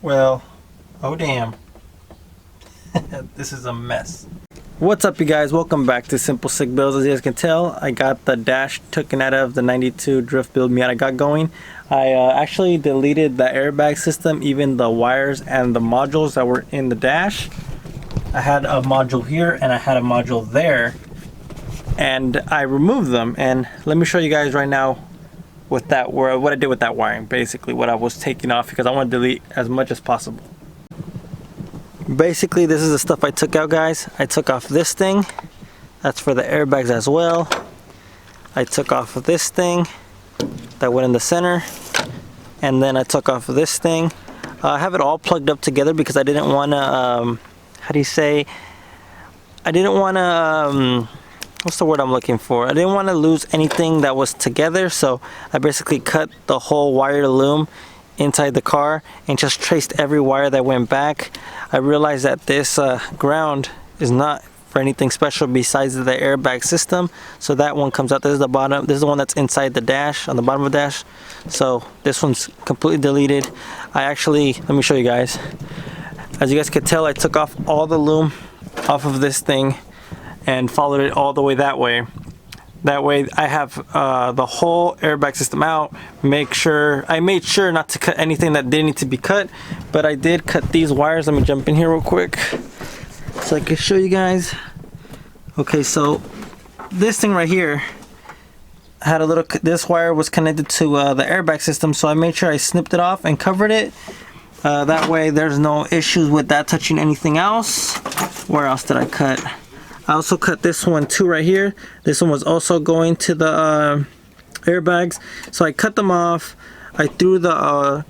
Well, oh damn. This is a mess. What's up, you guys? Welcome back to SimpleSickBuilds. As you guys can tell, I got the dash taken out of the 92 drift build Miata got going. I actually deleted the airbag system, even the wires and the modules that were in the dash. I had a module here and I had a module there, and I removed them. And let me show you guys right now with that, what I did with that wiring, basically what I was taking off, because I want to delete as much as possible. Basically, this is the stuff I took out, guys. I took off this thing. That's for the airbags as well. I took off this thing that went in the center, and then I took off this thing. I have it all plugged up together because I didn't want to how do you say, I didn't want to what's the word I'm looking for? I didn't want to lose anything that was together, so I basically cut the whole wire loom inside the car and just traced every wire that went back. I realized that this ground is not for anything special besides the airbag system, so that one comes out. This is the bottom, this is the one that's inside the dash, on the bottom of the dash, so this one's completely deleted. I actually, let me show you guys. As you guys could tell, I took off all the loom off of this thing and followed it all the way that way. That way I have the whole airbag system out. I made sure not to cut anything that didn't need to be cut, but I did cut these wires. Let me jump in here real quick so I can show you guys. Okay, so this thing right here had a little, this wire was connected to the airbag system, so I made sure I snipped it off and covered it. That way there's no issues with that touching anything else. Where else did I cut? I also cut this one too right here. This one was also going to the airbags, so I cut them off. I threw the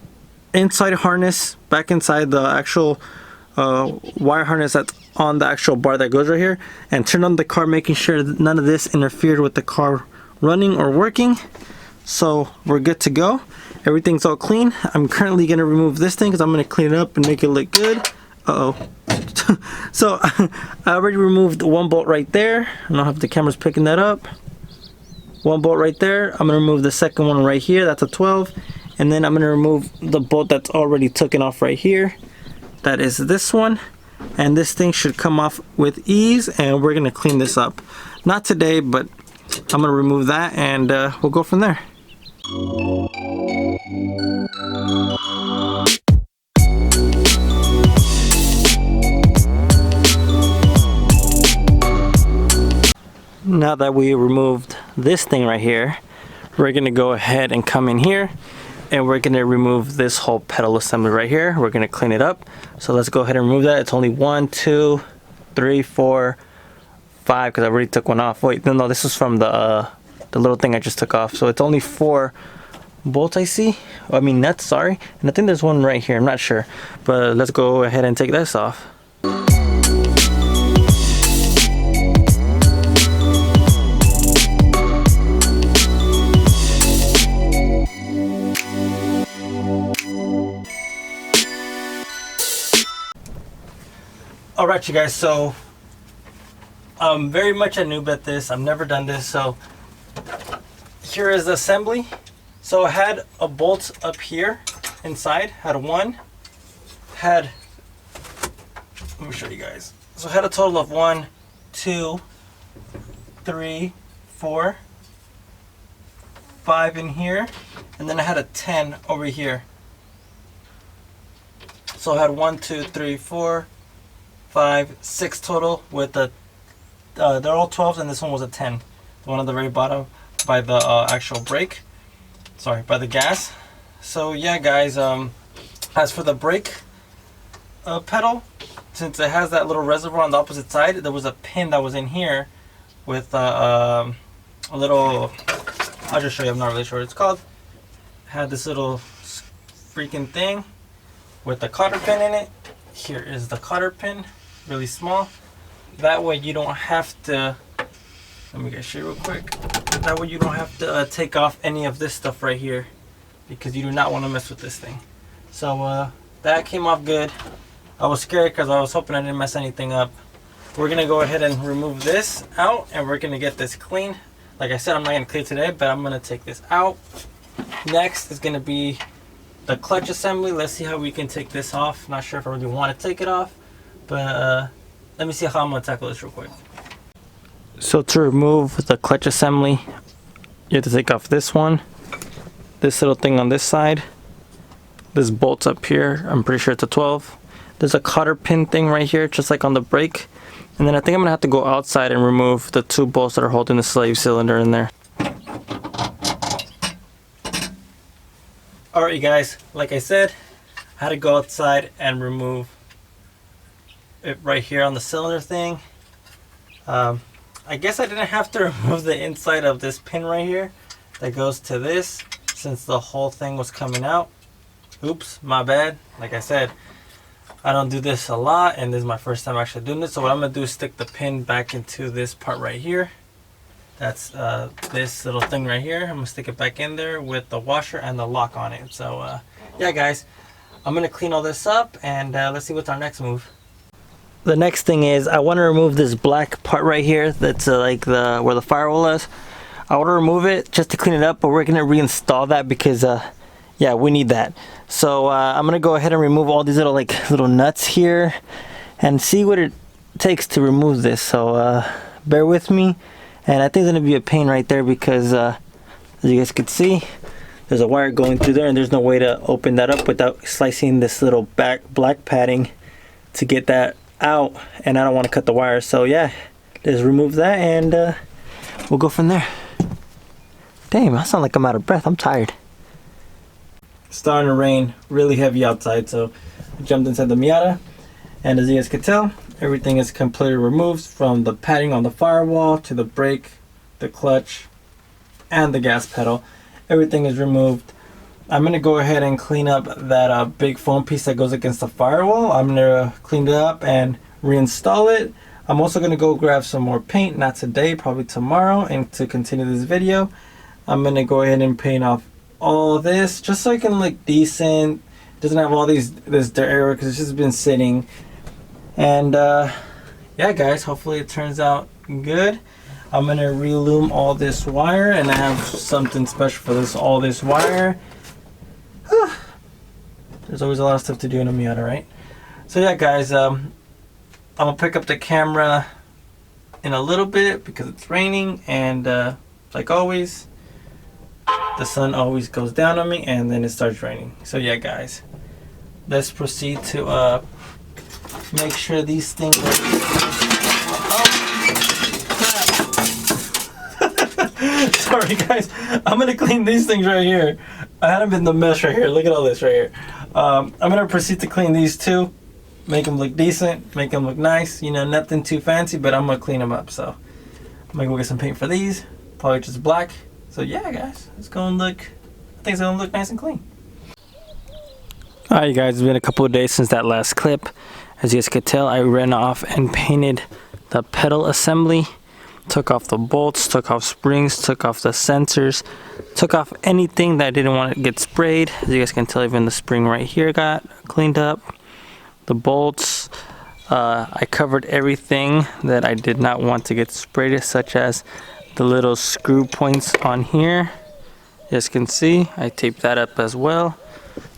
inside harness back inside the actual wire harness that's on the actual bar that goes right here, and turned on the car, making sure that none of this interfered with the car running or working. So we're good to go. Everything's all clean. I'm currently going to remove this thing because I'm going to clean it up and make it look good. Uh-oh. So I already removed one bolt right there. I don't know if the camera's picking that up. One bolt right there. I'm going to remove the second one right here. That's a 12. And then I'm going to remove the bolt that's already taken off right here. That is this one. And this thing should come off with ease, and we're going to clean this up. Not today, but I'm going to remove that and we'll go from there. Now that we removed this thing right here, we're going to go ahead and come in here and we're going to remove this whole pedal assembly right here. We're going to clean it up. So let's go ahead and remove that. It's only 1, 2, 3, 4, 5, because I already took one off. Wait, no, this is from the little thing I just took off. So it's only 4 bolts I see. I mean nuts, sorry. And I think there's one right here. I'm not sure. But let's go ahead and take this off. Alright, you guys, so I'm very much a noob at this. I've never done this, so here is the assembly. So I had a bolt up here inside, had one, let me show you guys. So I had a total of 1, 2, 3, 4, 5 in here, and then I had a 10 over here. So I had 1, 2, 3, 4, 5, 6 total with the, they're all 12s, and this one was a 10. The one on the very bottom by the actual brake. Sorry, by the gas. So yeah, guys, as for the brake pedal, since it has that little reservoir on the opposite side, there was a pin that was in here with a little, I'll just show you, I'm not really sure what it's called. It had this little freaking thing with the cotter pin in it. Here is the cotter pin, really small. That way you don't have to, let me get you real quick. That way you don't have to take off any of this stuff right here, because you do not want to mess with this thing. So that came off good. I was scared because I was hoping I didn't mess anything up. We're going to go ahead and remove this out, and we're going to get this clean. Like I said, I'm not going to clean today, but I'm going to take this out. Next is going to be the clutch assembly. Let's see how we can take this off. Not sure if I really want to take it off, but let me see how I'm gonna tackle this real quick. So to remove the clutch assembly, you have to take off this one, this little thing on this side, this bolt's up here. I'm pretty sure it's a 12. There's a cotter pin thing right here, just like on the brake. And then I think I'm gonna have to go outside and remove the 2 bolts that are holding the slave cylinder in there. Alright, you guys, like I said, I had to go outside and remove it right here on the cylinder thing. I guess I didn't have to remove the inside of this pin right here that goes to this, since the whole thing was coming out. Oops, my bad. Like I said, I don't do this a lot, and this is my first time actually doing this. So what I'm gonna do is stick the pin back into this part right here. That's this little thing right here. I'm gonna stick it back in there with the washer and the lock on it. So yeah, guys, I'm gonna clean all this up, and let's see what's our next move. The next thing is I want to remove this black part right here. That's like where the firewall is. I want to remove it just to clean it up, but we're gonna reinstall that because yeah, we need that. So I'm gonna go ahead and remove all these little nuts here and see what it takes to remove this. So bear with me, and I think it's gonna be a pain right there because as you guys can see, there's a wire going through there, and there's no way to open that up without slicing this little black padding to get that out, and I don't want to cut the wire. So yeah, just remove that, and we'll go from there. Damn, I sound like I'm out of breath. I'm tired. It's starting to rain really heavy outside, so I jumped inside the Miata, and as you guys can tell, everything is completely removed, from the padding on the firewall to the brake, the clutch, and the gas pedal. Everything is removed. I'm gonna go ahead and clean up that big foam piece that goes against the firewall. I'm gonna clean it up and reinstall it. I'm also gonna go grab some more paint, not today, probably tomorrow, and to continue this video, I'm gonna go ahead and paint off all this just so it can look decent. It doesn't have all this dirt area because it's just been sitting. And yeah, guys, hopefully it turns out good. I'm gonna relume all this wire, and I have something special for all this wire. There's always a lot of stuff to do in a Miata, right? So yeah, guys, I'm gonna pick up the camera in a little bit because it's raining, and like always, the sun always goes down on me and then it starts raining. So yeah, guys, let's proceed to make sure these things are... Oh, sorry guys, I'm gonna clean these things right here. I had them in the mesh right here. Look at all this right here. I'm gonna proceed to clean these too, make them look decent, make them look nice. You know, nothing too fancy, but I'm gonna clean them up. So I'm gonna go get some paint for these, probably just black. So yeah, guys, it's gonna look, I think it's gonna look nice and clean. Alright, you guys, it's been a couple of days since that last clip. As you guys could tell, I ran off and painted the pedal assembly, took off the bolts, took off springs, took off the sensors, took off anything that I didn't want to get sprayed. As you guys can tell, even the spring right here got cleaned up. The bolts, I covered everything that I did not want to get sprayed, such as the little screw points on here. You guys can see, I taped that up as well,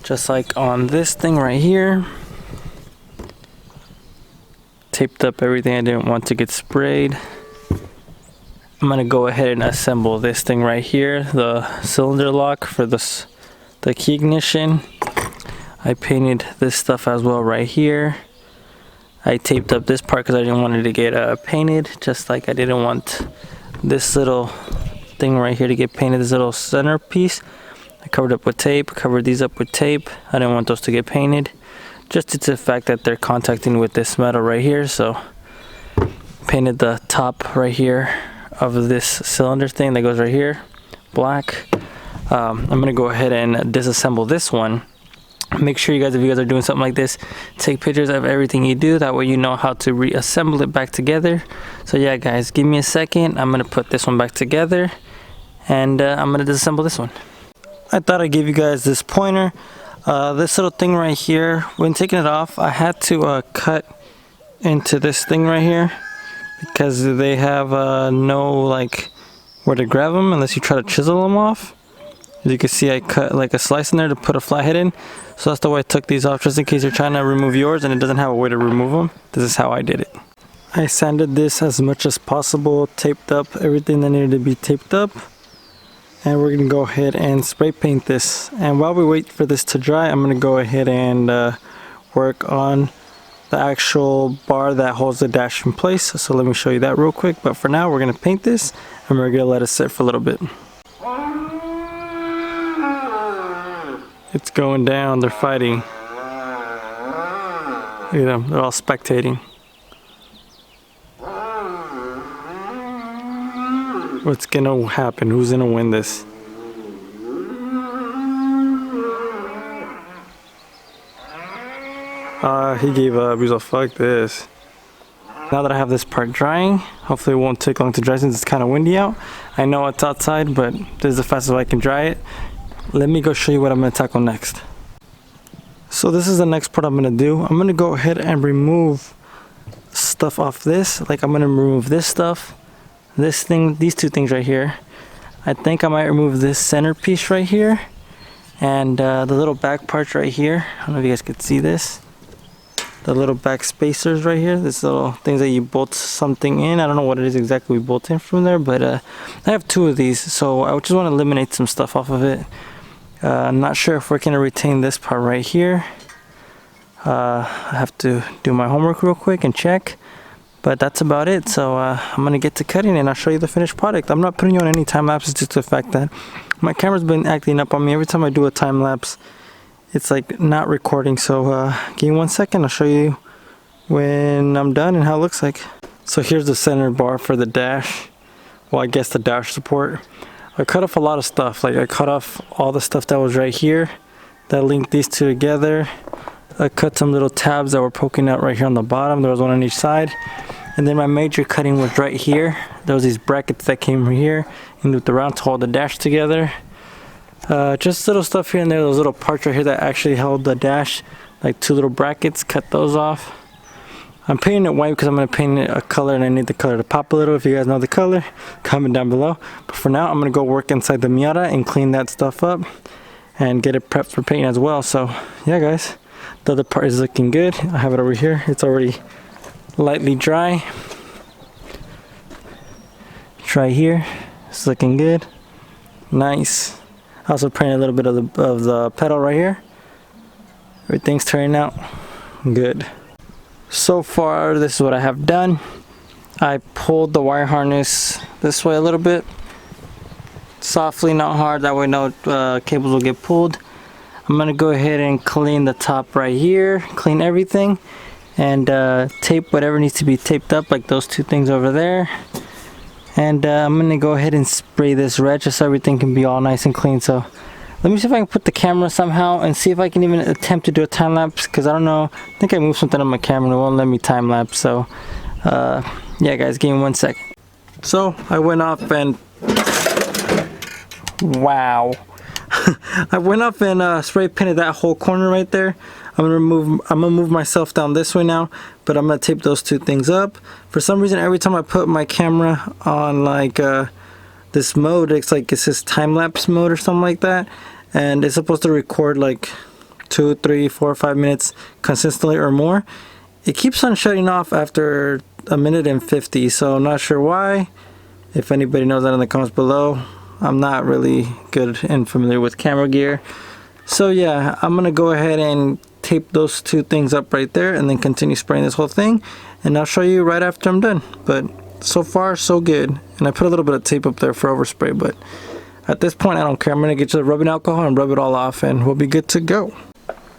just like on this thing right here. Taped up everything I didn't want to get sprayed. I'm gonna go ahead and assemble this thing right here, the cylinder lock for the key ignition. I painted this stuff as well right here. I taped up this part because I didn't want it to get painted, just like I didn't want this little thing right here to get painted, this little center piece. I covered up with tape, covered these up with tape. I didn't want those to get painted, just due to the fact that they're contacting with this metal right here. So painted the top right here of this cylinder thing that goes right here black. I'm gonna go ahead and disassemble this one. Make sure you guys, if you guys are doing something like this, take pictures of everything you do, that way you know how to reassemble it back together. So yeah, guys, give me a second. I'm gonna put this one back together, and I'm gonna disassemble this one. I thought I'd give you guys this pointer. This little thing right here, when taking it off, I had to cut into this thing right here because they have no like where to grab them unless you try to chisel them off. As you can see, I cut like a slice in there to put a flathead in. So that's the way I took these off, just in case you're trying to remove yours and it doesn't have a way to remove them. This is how I did it. I sanded this as much as possible, taped up everything that needed to be taped up. And we're gonna go ahead and spray paint this. And while we wait for this to dry, I'm gonna go ahead and work on the actual bar that holds the dash in place. So let me show you that real quick. But for now, we're gonna paint this and we're gonna let it sit for a little bit. It's going down, they're fighting. Look at them, they're all spectating. What's gonna happen? Who's gonna win this? He gave up. He's like, fuck this. Now that I have this part drying, hopefully it won't take long to dry since it's kind of windy out. I know it's outside, but this is the fastest way I can dry it. Let me go show you what I'm gonna tackle next. So this is the next part I'm gonna do. I'm gonna go ahead and remove stuff off this. Like I'm gonna remove this stuff, this thing, these two things right here. I think I might remove this centerpiece right here and the little back parts right here. I don't know if you guys could see this. The little back spacers right here, this little things that you bolt something in. I don't know what it is exactly we bolt in from there, but I have two of these, so I just want to eliminate some stuff off of it. I'm not sure if we're going to retain this part right here. I have to do my homework real quick and check, but that's about it. So I'm going to get to cutting and I'll show you the finished product. I'm not putting you on any time lapses due to the fact that my camera's been acting up on me. Every time I do a time lapse, it's like not recording. So give me 1 second, I'll show you when I'm done and how it looks like. So here's the center bar for the dash. Well, I guess the dash support. I cut off a lot of stuff. Like I cut off all the stuff that was right here that linked these two together. I cut some little tabs that were poking out right here on the bottom. There was one on each side. And then my major cutting was right here. There was these brackets that came from here and looped around to hold the dash together. Just little stuff here and there, those little parts right here that actually held the dash, like two little brackets, cut those off. I'm painting it white because I'm going to paint it a color and I need the color to pop a little. If you guys know the color, comment down below. But for now, I'm going to go work inside the Miata and clean that stuff up and get it prepped for painting as well. So yeah guys, the other part is looking good. I have it over here. It's already lightly dry. Try here, it's looking good. Nice. I also painted a little bit of the pedal right here. Everything's turning out good. So far, this is what I have done. I pulled the wire harness this way a little bit. Softly, not hard, that way no cables will get pulled. I'm gonna go ahead and clean the top right here, clean everything, and tape whatever needs to be taped up, like those two things over there. And I'm gonna go ahead and spray this red just so everything can be all nice and clean. So let me see if I can put the camera somehow and see if I can even attempt to do a time lapse, because I don't know, I think I moved something on my camera and it won't let me time lapse. So yeah guys, give me 1 second. So I went off and wow. I went off and spray painted that whole corner right there. I'm gonna move myself down this way now, but I'm gonna tape those two things up. For some reason, every time I put my camera on like this mode, it's like it says time-lapse mode or something like that, and it's supposed to record like 2, 3, 4, 5 minutes consistently or more. It keeps on shutting off after 1 minute and 50, so I'm not sure why. If anybody knows that in the comments below. I'm not really good and familiar with camera gear. So yeah, I'm gonna go ahead and tape those two things up right there and then continue spraying this whole thing, and I'll show you right after I'm done. But so far so good, and I put a little bit of tape up there for overspray, but at this point I don't care. I'm gonna get you the rubbing alcohol and rub it all off and we'll be good to go.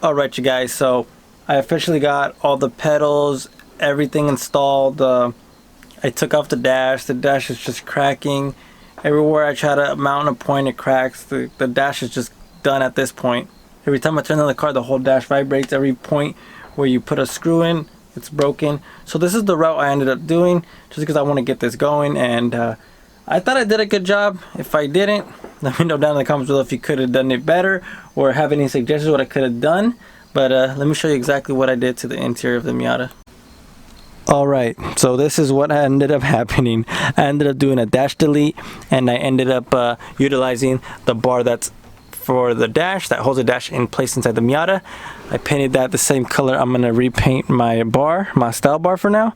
Alright you guys, so I officially got all the pedals, everything installed. I took off the dash is just cracking. Everywhere I try to mount a point, it cracks. The dash is just done at this point. Every time I turn on the car, the whole dash vibrates. Every point where you put a screw in, it's broken. So this is the route I ended up doing, just because I want to get this going. And I thought I did a good job. If I didn't, let me know down in the comments below if you could have done it better or have any suggestions what I could have done. But let me show you exactly what I did to the interior of the Miata. Alright, so this is what ended up happening. I ended up doing a dash delete, and I ended up utilizing the bar that's for the dash that holds the dash in place inside the Miata. I painted that the same color. I'm gonna repaint my bar, my style bar for now.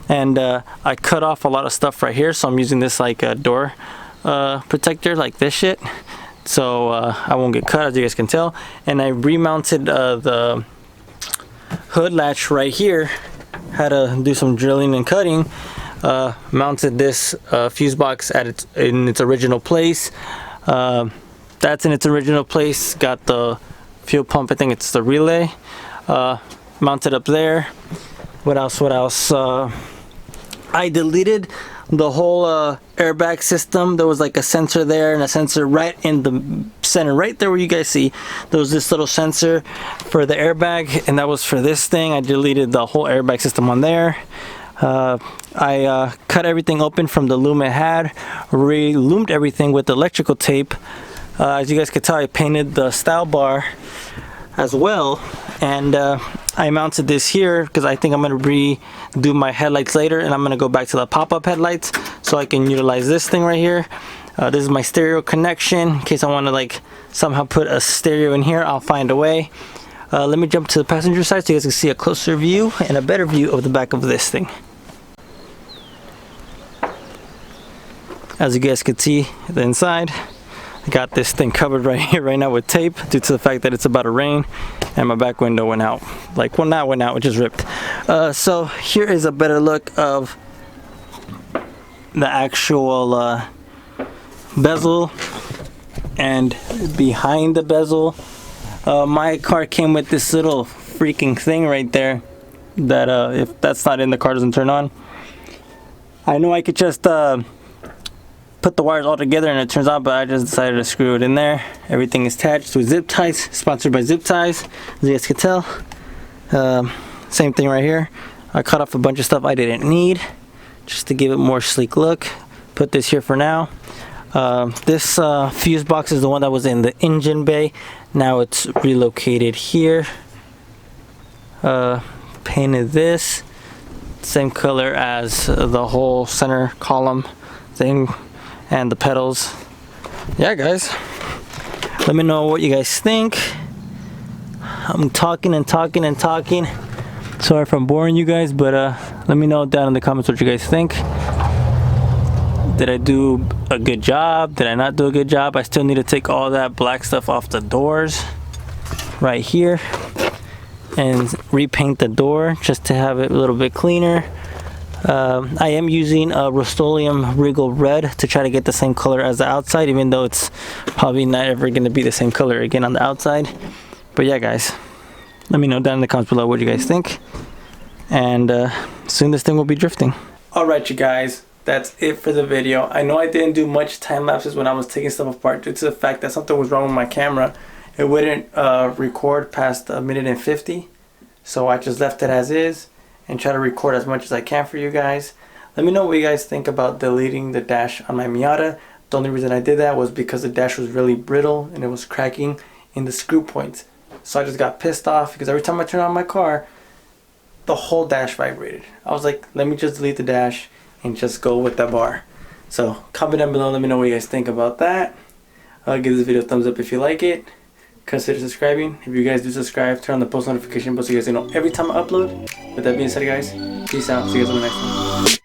And I cut off a lot of stuff right here, so I'm using this like a door protector, like this shit, so I won't get cut, as you guys can tell. And I remounted the hood latch right here. Had to do some drilling and cutting. Mounted this fuse box at in its original place. That's in its original place. Got the fuel pump, I think it's the relay, mounted up there. What else? I deleted the whole airbag system. There was like a sensor there and a sensor right in the center, right there where you guys see. There was this little sensor for the airbag, and that was for this thing. I deleted the whole airbag system on there. I cut everything open from the loom it had, re-loomed everything with electrical tape. As you guys can tell, I painted the style bar as well, and I mounted this here because I think I'm going to redo my headlights later, and I'm going to go back to the pop-up headlights so I can utilize this thing right here. This is my stereo connection in case I want to like somehow put a stereo in here. I'll find a way. Let me jump to the passenger side so you guys can see a closer view and a better view of the back of this thing. As you guys can see, the inside, I got this thing covered right here right now with tape due to the fact that it's about to rain, and my back window went out. Like, well, not went out, it just ripped. So here is a better look of the actual bezel and behind the bezel. My car came with this little freaking thing right there that if that's not in, the car doesn't turn on. I know I could just put the wires all together and it turns on, but I just decided to screw it in there. Everything is attached with zip ties, sponsored by Zip Ties, as you guys can tell. Same thing right here. I cut off a bunch of stuff I didn't need just to give it more sleek look. Put this here for now. This fuse box is the one that was in the engine bay. Now it's relocated here. Painted this same color as the whole center column thing and the pedals. Yeah, guys, let me know what you guys think. I'm talking and talking and talking. Sorry if I'm boring you guys, but let me know down in the comments what you guys think. Did I do a good job? Did I not do a good job? I still need to take all that black stuff off the doors right here and repaint the door just to have it a little bit cleaner. I am using a Rust-Oleum Regal Red to try to get the same color as the outside, even though it's probably not ever going to be the same color again on the outside. But yeah, guys, let me know down in the comments below what you guys think, and soon this thing will be drifting. Alright, you guys, that's it for the video. I know I didn't do much time lapses when I was taking stuff apart due to the fact that something was wrong with my camera. It wouldn't record past 1:50, so I just left it as is and try to record as much as I can for you guys. Let me know what you guys think about deleting the dash on my Miata. The only reason I did that was because the dash was really brittle and it was cracking in the screw points. So I just got pissed off because every time I turned on my car, the whole dash vibrated. I was like, let me just delete the dash and just go with that bar. So comment down below, let me know what you guys think about that. Give this video a thumbs up if you like it. Consider subscribing. If you guys do subscribe, turn on the post notification bell so you guys know every time I upload. With that being said, guys, peace out. See you guys on the next one.